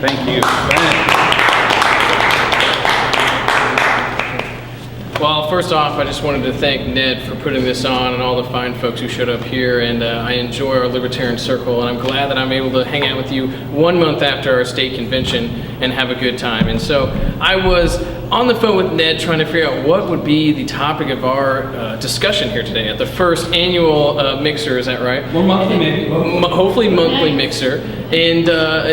Thank you. Well, first off, I just wanted to thank Ned for putting this on and all the fine folks who showed up here, and I enjoy our Libertarian Circle, and I'm glad that I'm able to hang out with you 1 month after our state convention and have a good time. And so I was on the phone with Ned trying to figure out what would be the topic of our discussion here today at the first annual Mixer, is that right? Or monthly, maybe. Hopefully monthly Mixer. And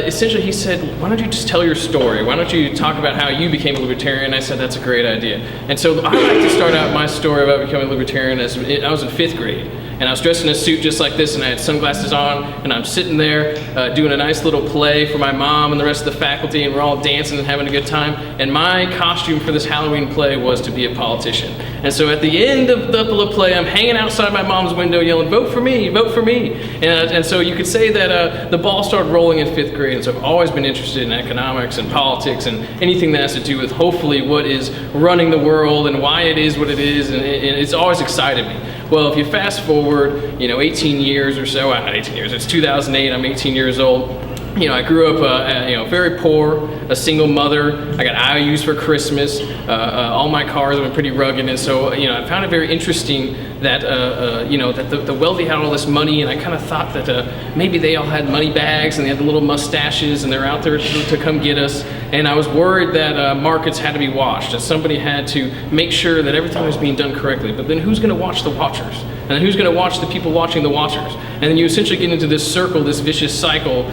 essentially he said, why don't you just tell your story? Why don't you talk about how you became a Libertarian? I said, that's a great idea. And so I like to start out my story about becoming a Libertarian as I was in 5th grade. And I was dressed in a suit just like this, and I had sunglasses on, and I'm sitting there doing a nice little play for my mom and the rest of the faculty, and we're all dancing and having a good time. And my costume for this Halloween play was to be a politician. And so at the end of the play, I'm hanging outside my mom's window yelling, vote for me, vote for me. And so you could say that the ball started rolling in 5th grade, and so I've always been interested in economics and politics and anything that has to do with hopefully what is running the world and why it is what it is, and it's always excited me. Well, if you fast forward, 18 years or so, not 18 years, it's 2008, I'm 18 years old. I grew up, very poor, a single mother. I got IOUs for Christmas. All my cars were pretty rugged, and so I found it very interesting that that the wealthy had all this money, and I kind of thought that maybe they all had money bags and they had the little mustaches and they're out there to come get us. And I was worried that markets had to be watched, that somebody had to make sure that everything was being done correctly. But then who's going to watch the watchers? And then who's going to watch the people watching the watchers? And then you essentially get into this circle, this vicious cycle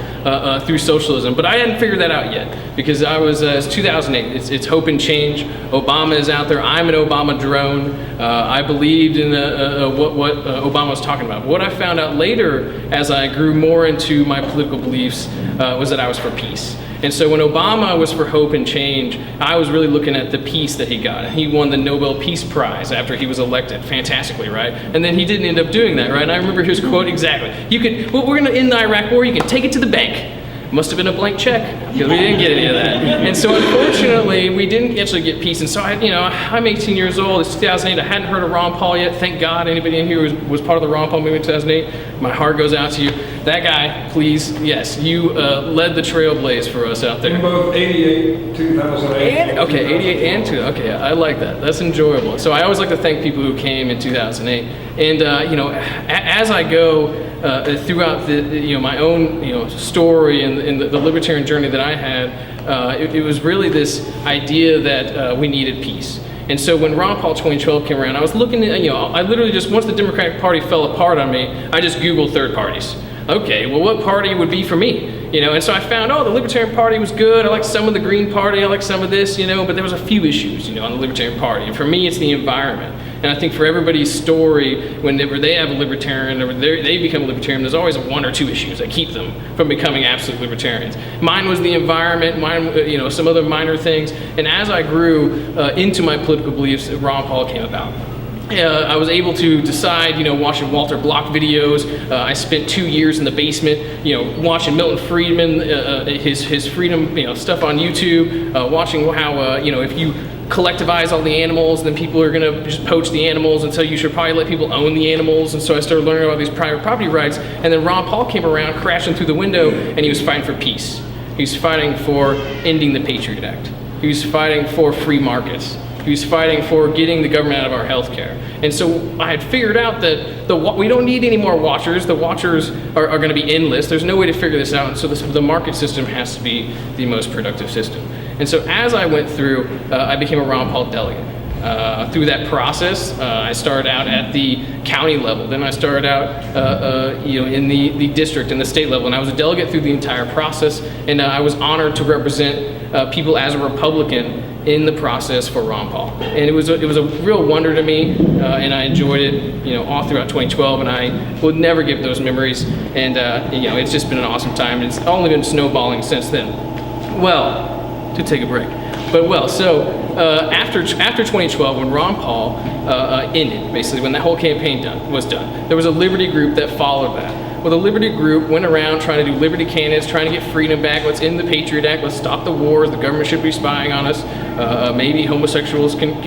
through socialism. But I hadn't figured that out yet, because it's 2008. It's hope and change. Obama is out there. I'm an Obama drone. I believed in what Obama was talking about. What I found out later, as I grew more into my political beliefs, was that I was for peace. And so when Obama was for hope and change, I was really looking at the peace that he got. He won the Nobel Peace Prize after he was elected, fantastically, right? And then he didn't end up doing that, right? And I remember his quote exactly. We're gonna end the Iraq war, you can take it to the bank. Must have been a blank check, because we didn't get any of that. And so unfortunately, we didn't actually get peace. And so I'm 18 years old, it's 2008, I hadn't heard of Ron Paul yet. Thank God anybody in here was part of the Ron Paul movement in 2008. My heart goes out to you. That guy, please, yes, you led the trailblaze for us out there. In both 88, 2008. Okay, 88 and 2, okay, I like that. That's enjoyable. So I always like to thank people who came in 2008. And as I go throughout my own story and the libertarian journey that I had, it was really this idea that we needed peace. And so when Ron Paul 2012 came around, I was looking at, I literally just, once the Democratic Party fell apart on me, I just Googled third parties. Okay, well, what party would be for me? And so I found, the Libertarian Party was good. I liked some of the Green Party. I liked some of this, but there was a few issues, on the Libertarian Party. And for me, it's the environment. And I think for everybody's story, whenever they have a Libertarian or they become a Libertarian, there's always 1 or 2 issues that keep them from becoming absolute Libertarians. Mine was the environment, mine, some other minor things. And as I grew into my political beliefs, Ron Paul came about. I was able to decide, watching Walter Block videos. I spent 2 years in the basement, watching Milton Friedman, his freedom, stuff on YouTube, watching how, if you collectivize all the animals, then people are gonna just poach the animals, and so you should probably let people own the animals. And so I started learning about these private property rights. And then Ron Paul came around, crashing through the window, and he was fighting for peace. He was fighting for ending the Patriot Act. He was fighting for free markets. He was fighting for getting the government out of our health care. And so I had figured out that we don't need any more watchers. The watchers are going to be endless. There's no way to figure this out. And so the market system has to be the most productive system. And so as I went through, I became a Ron Paul delegate. Through that process, I started out at the county level. Then I started out in the district and the state level. And I was a delegate through the entire process. And I was honored to represent people as a Republican in the process for Ron Paul. And it was a real wonder to me, and I enjoyed it, all throughout 2012, and I would never give those memories. And it's just been an awesome time. It's only been snowballing since then. Well, to take a break. So after 2012, when Ron Paul ended, basically when that whole campaign was done, there was a liberty group that followed that. Well, the Liberty Group went around trying to do liberty candidates, trying to get freedom back. Let's end the Patriot Act. Let's stop the wars. The government should be spying on us. Maybe homosexuals can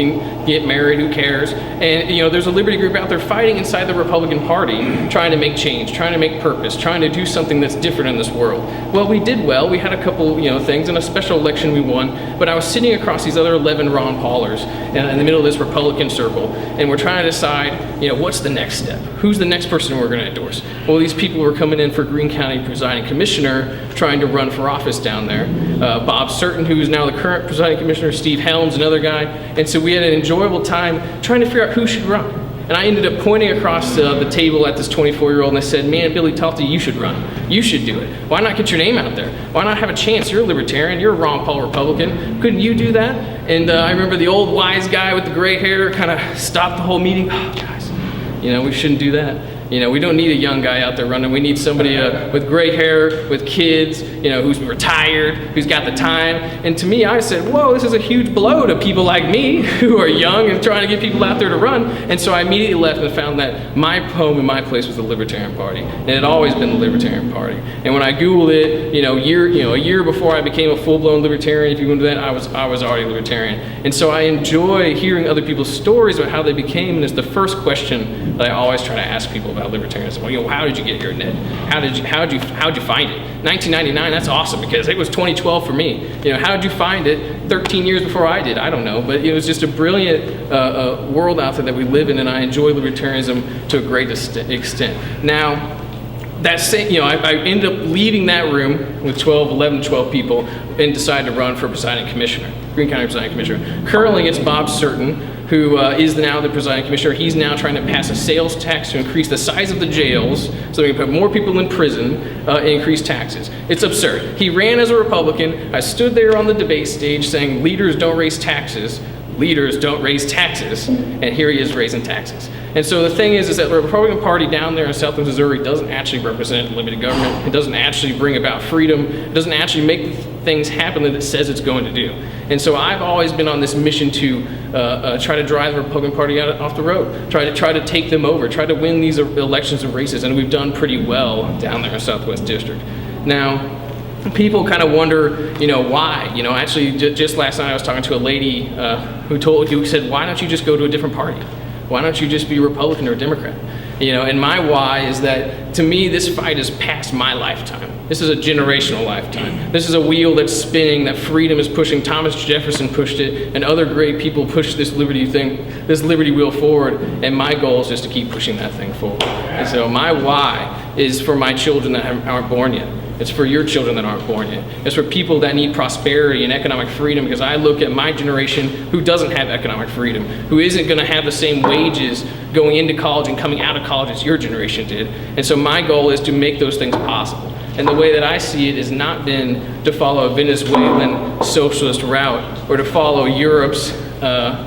get married. Who cares? And there's a Liberty Group out there fighting inside the Republican Party, trying to make change, trying to make purpose, trying to do something that's different in this world. Well, we did well. We had a couple things. In a special election, we won. But I was sitting across these other 11 Ron Paulers in the middle of this Republican circle, and we're trying to decide, what's the next step? Who's the next person we're going to endorse? Well, these people were coming in for Greene County presiding commissioner, trying to run for office down there. Bob Certain, who is now the current presiding commissioner, Steve Helms, another guy. And so we had an enjoyable time trying to figure out who should run. And I ended up pointing across the table at this 24-year-old, and I said, man, Billy Talty, you should run. You should do it. Why not get your name out there? Why not have a chance? You're a Libertarian. You're a Ron Paul Republican. Couldn't you do that? And I remember the old wise guy with the gray hair kind of stopped the whole meeting. Oh, guys, we shouldn't do that. We don't need a young guy out there running. We need somebody with gray hair, with kids, who's retired, who's got the time. And to me, I said, whoa, this is a huge blow to people like me who are young and trying to get people out there to run. And so I immediately left and found that my home and my place was the Libertarian Party. And it had always been the Libertarian Party. And when I Googled it, a year before I became a full-blown Libertarian, if you go into that, I was already Libertarian. And so I enjoy hearing other people's stories about how they became. And it's the first question that I always try to ask people about Libertarianism. Well, how did you get here, Ned? How'd you find it? 1999, that's awesome because it was 2012 for me. How did you find it 13 years before I did? I don't know, but it was just a brilliant world out there that we live in, and I enjoy libertarianism to a great extent. Now, I ended up leaving that room with 11, 12 people and decided to run for presiding commissioner, Greene County presiding commissioner. Currently, it's Bob Certain, who is now the presiding commissioner. He's now trying to pass a sales tax to increase the size of the jails so we can put more people in prison and increase taxes. It's absurd. He ran as a Republican. I stood there on the debate stage saying, leaders don't raise taxes. Leaders don't raise taxes. And here he is raising taxes. And so the thing is that the Republican Party down there in Southwest Missouri doesn't actually represent limited government. It doesn't actually bring about freedom. It doesn't actually make things happen that it says it's going to do. And so I've always been on this mission to try to drive the Republican Party off the road, try to take them over, try to win these elections and races, and we've done pretty well down there in Southwest District. Now, people kind of wonder, why? Actually, just last night I was talking to a lady who said, why don't you just go to a different party? Why don't you just be a Republican or a Democrat? And my why is that, to me, this fight is past my lifetime. This is a generational lifetime. This is a wheel that's spinning, that freedom is pushing. Thomas Jefferson pushed it, and other great people pushed this liberty wheel forward, and my goal is just to keep pushing that thing forward. And so my why is for my children that aren't born yet. It's for your children that aren't born yet. It's for people that need prosperity and economic freedom, because I look at my generation who doesn't have economic freedom, who isn't going to have the same wages going into college and coming out of college as your generation did. And so my goal is to make those things possible. And the way that I see it has not been to follow a Venezuelan socialist route or to follow Europe's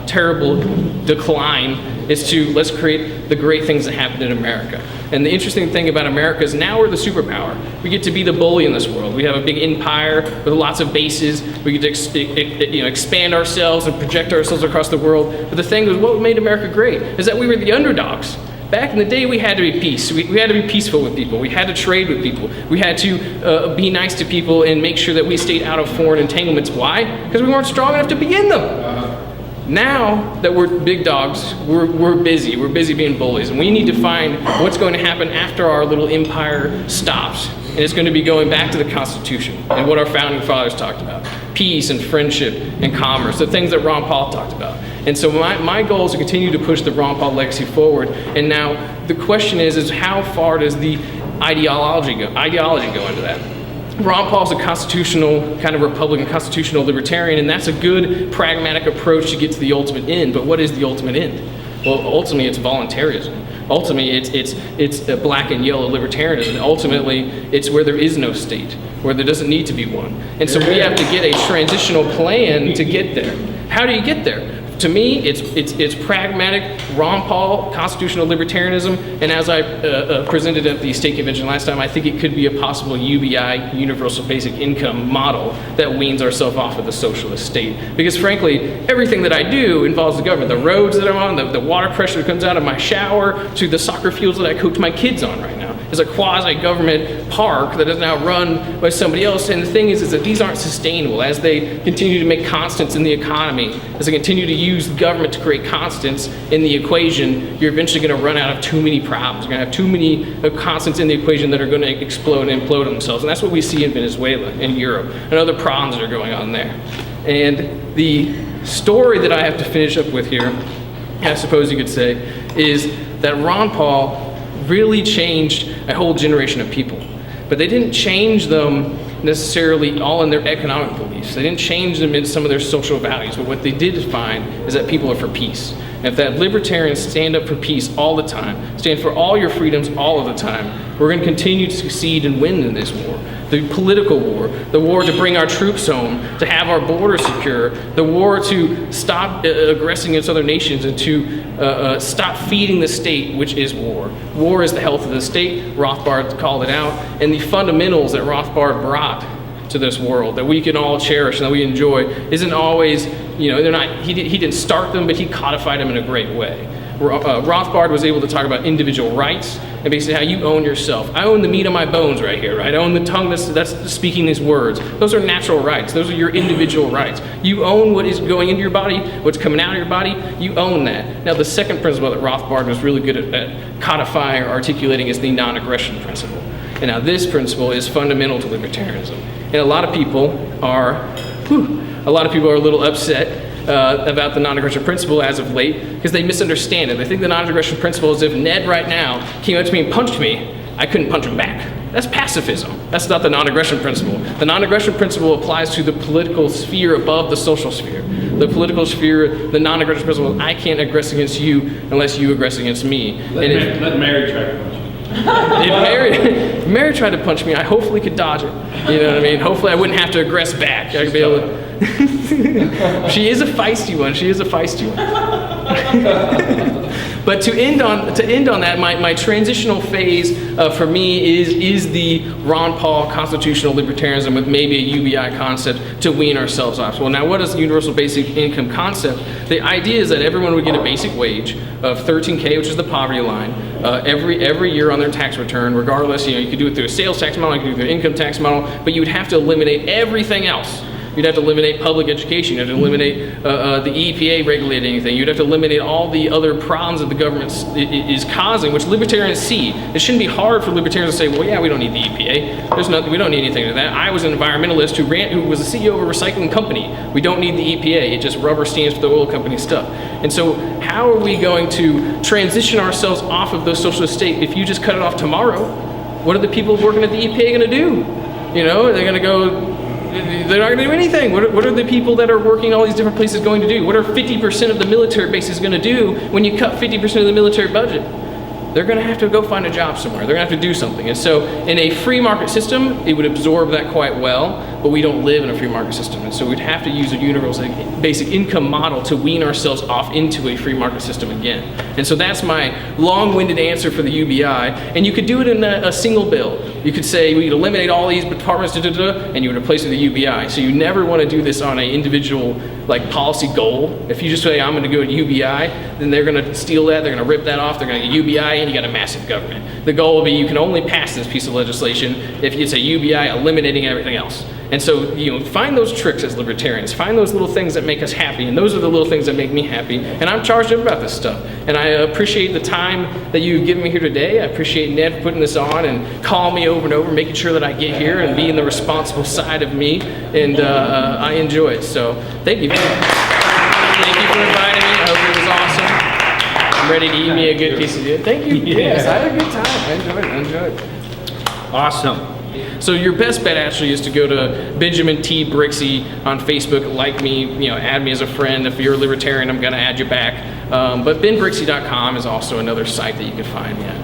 terrible decline. It's to let's create the great things that happened in America. And the interesting thing about America is now we're the superpower. We get to be the bully in this world. We have a big empire with lots of bases. We get to expand ourselves and project ourselves across the world. But the thing was, what made America great is that we were the underdogs. Back in the day, we had to be peace. We had to be peaceful with people. We had to trade with people. We had to be nice to people and make sure that we stayed out of foreign entanglements. Why? Because we weren't strong enough to be in them. Now that we're big dogs, we're busy. We're busy being bullies. And we need to find what's going to happen after our little empire stops. And it's going to be going back to the Constitution and what our founding fathers talked about. Peace and friendship and commerce, the things that Ron Paul talked about. And so my goal is to continue to push the Ron Paul legacy forward. And now the question is how far does the ideology go into that? Ron Paul's a constitutional kind of Republican, constitutional libertarian, and that's a good pragmatic approach to get to the ultimate end. But what is the ultimate end? Well, ultimately it's voluntarism. Ultimately it's a black and yellow libertarianism. Ultimately it's where there is no state, where there doesn't need to be one. And so we have to get a transitional plan to get there. How do you get there? To me, it's pragmatic, Ron Paul, constitutional libertarianism, and as I presented at the state convention last time, I think it could be a possible UBI, universal basic income model that weans ourselves off of the socialist state. Because frankly, everything that I do involves the government. The roads that I'm on, the water pressure that comes out of my shower, to the soccer fields that I coach my kids on right now. is a quasi-government park that is now run by somebody else. And the thing is that these aren't sustainable. As they continue to make constants in the economy, as they continue to use the government to create constants in the equation, you're eventually going to run out of too many problems. You're going to have too many constants in the equation that are going to explode and implode themselves. And that's what we see in Venezuela, in Europe, and other problems that are going on there. And the story that I have to finish up with here, I suppose you could say, is that Ron Paul really changed a whole generation of people. But they didn't change them necessarily all in their economic beliefs. They didn't change them in some of their social values. But what they did find is that people are for peace. And if that libertarians stand up for peace all the time, stand for all your freedoms all of the time, we're going to continue to succeed and win in this war. The political war, the war to bring our troops home, to have our border secure, the war to stop aggressing against other nations and to stop feeding the state, which is war. War is the health of the state. Rothbard called it out. And the fundamentals that Rothbard brought to this world that we can all cherish and that we enjoy isn't always, they're not, he didn't start them, but he codified them in a great way. Rothbard was able to talk about individual rights and basically how you own yourself. I own the meat on my bones right here, right? I own the tongue that's speaking these words. Those are natural rights. Those are your individual rights. You own what is going into your body, what's coming out of your body. You own that. Now, the second principle that Rothbard was really good at codifying or articulating is the non-aggression principle. And now this principle is fundamental to libertarianism. And a lot of people are a little upset about the non-aggression principle as of late because they misunderstand it. They think the non-aggression principle is if Ned right now came up to me and punched me, I couldn't punch him back. That's pacifism. That's not the non-aggression principle. The non-aggression principle applies to the political sphere above the social sphere. The political sphere, the non-aggression principle, I can't aggress against you unless you aggress against me. Let Mary try to punch you. If Mary tried to punch me, I hopefully could dodge it. You know what I mean? Hopefully I wouldn't have to aggress back. I could be able to. She is a feisty one. But to end on that, my transitional phase for me is the Ron Paul constitutional libertarianism with maybe a UBI concept to wean ourselves off. Well, now what is the universal basic income concept? The idea is that everyone would get a basic wage of $13K, which is the poverty line, every year on their tax return, regardless. You could do it through a sales tax model, you could do it through an income tax model, but you would have to eliminate everything else. You'd have to eliminate public education. You'd have to eliminate the EPA regulating anything. You'd have to eliminate all the other problems that the government is causing, which libertarians see. It shouldn't be hard for libertarians to say, well, yeah, we don't need the EPA. We don't need anything to that. I was an environmentalist who was the CEO of a recycling company. We don't need the EPA. It just rubber stamps for the oil company stuff. And so how are we going to transition ourselves off of those socialist state if you just cut it off tomorrow? What are the people working at the EPA going to do? They're going to go... They're not going to do anything. What are the people that are working all these different places going to do? What are 50% of the military bases going to do when you cut 50% of the military budget? They're going to have to go find a job somewhere. They're going to have to do something. And so in a free market system, it would absorb that quite well, but we don't live in a free market system. And so we'd have to use a universal basic income model to wean ourselves off into a free market system again. And so that's my long-winded answer for the UBI. And you could do it in a single bill. You could say we could eliminate all these departments, and you would replace it with a UBI. So you never want to do this on an individual policy goal. If you just say I'm going to go to UBI, then they're going to steal that, they're going to rip that off, they're going to get UBI, and you got a massive government. The goal will be you can only pass this piece of legislation if it's a UBI eliminating everything else. And so, find those tricks as libertarians. Find those little things that make us happy, and those are the little things that make me happy. And I'm charged up about this stuff. And I appreciate the time that you've given me here today. I appreciate Ned putting this on and calling me over and over, making sure that I get here and being the responsible side of me. And I enjoy it. So, thank you. Thank you for inviting me. I hope it was awesome. I'm ready to eat me a good piece of it. Thank you. Yes, I had a good time. I enjoyed it. Awesome. So your best bet actually is to go to Benjamin T. Brixey on Facebook, like me, add me as a friend. If you're a libertarian, I'm gonna add you back. But benbrixey.com is also another site that you can find me at.